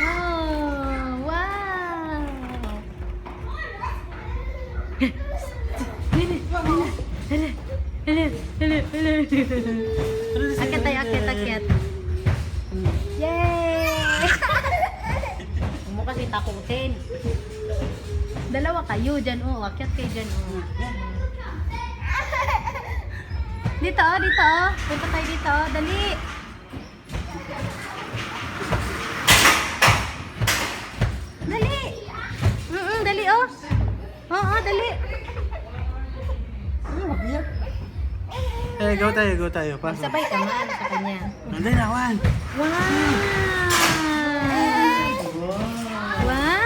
Oh, wow. Akyat tayo, akyat. Yay! Huwag mo kasi takutin. Dalawa kayo dyan, oh. Akyat kayo dyan, oh. Dito, oh, dito, oh. Punta tayo dito, oh. Dali. Dali. Dali, oh. Oo, dali. Go tayo. Pasok. Sabay ka man sa kanya. Nandiyan na, Juan. Wow! Wow!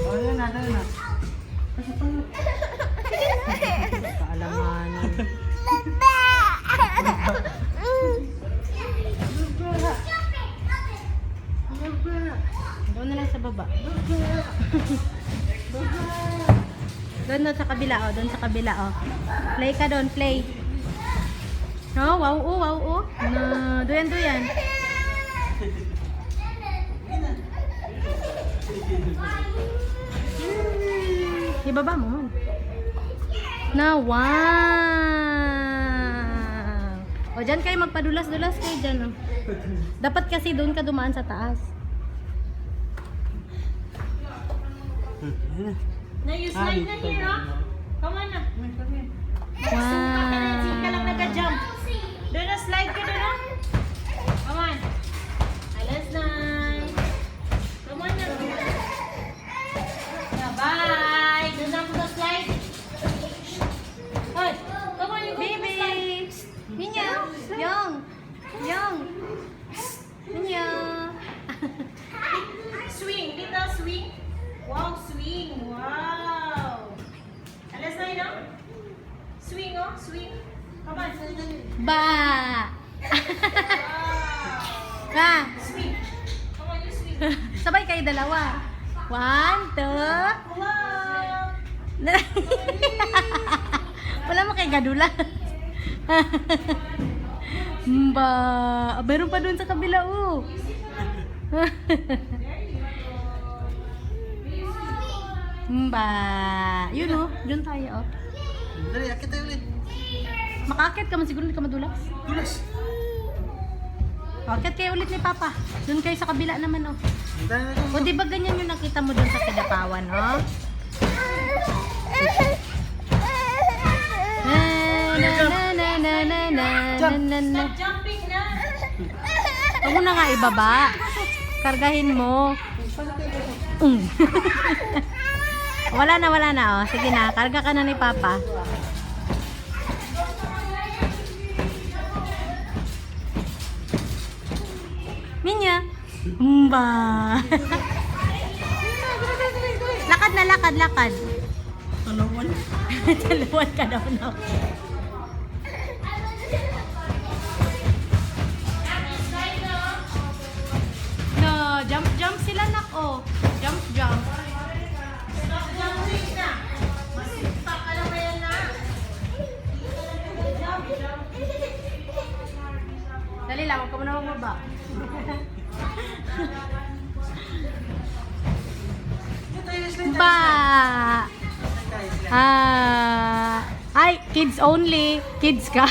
Oh, yan na. Kaalamanan. Doon na lang sa baba. Doon sa kabila, oh. Doon sa kabila, oh. Play ka doon, play. Oh, wow, oh. No, duyan. Ibaba mo man. Na, wow. O, dyan kayo magpadulas-dulas kayo dyan, oh. Dapat kasi doon ka dumaan sa taas. Na you slide na here, oh. Come on na. Wow. Ka lang nag-jump. Doon na slide ka doon, oh. Come on. Let's slide. Come on na. Bye. Doon na ako slide. Hoy, come on, you go to the Baby! slide. Minya! Yong! Minya! Swing, little swing. Wow, swing. Wow. Let's slide, oh. Swing, oh, swing. Come on. Ba! Wow. Ba! Swing. Come on, you swing. Sabay kayo dalawa. 1, 2... Wow. Wala mo kay gadula. Ba! Meron pa dun sa kabila, oh. Ba! Yun, oh. Dun tayo, oh. Dali, akit tayo ulit. Makakit ka man siguro, hindi ka madulas. Dulas. Akit kayo ulit ni Papa. Dun kayo sa kabila naman, oh. Nandiyan na. O, di ba ganyan yung nakita mo dun sa Kidapawan, oh? Stop jumping na. Huwag mo na nga ibaba. Kargahin mo. Wala na, oh. Sige na, karga ka na ni Papa. Minya. Mba. Lakad. Talawan. Taluan ka daw, no? No, jump sila, nak, oh. Jump. Stop jumping na. Stop ka na ba yan na? Jump. Dali lang, huwag ka muna bumaba. Ba! Ay, kids only. Kids ka.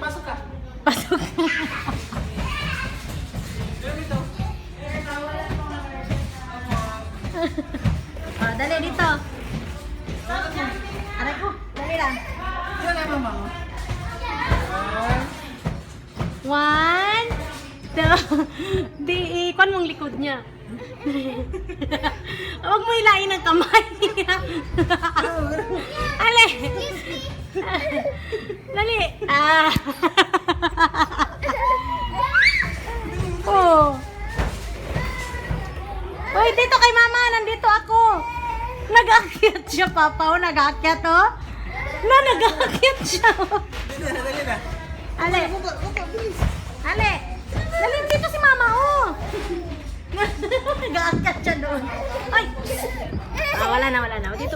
Pasok ka. Pasok. Dali dito. Aray ko, dali lang. Yan na, mama. 1, 2, di ikon mong likod niya. Huwag mo ilain ng kamay. Ale. Dali. Oh. Hoy, dito kay mama, nandito ako. Nag-aakyat siya, Papa. Oh, nag-aakyat, oh. Nag-aakyat siya. Dali na. Ale. Buka, bilis. Ale. Dali dito si mama, oh. Nag-aakyat siya doon. Ay. Wala na. Dito.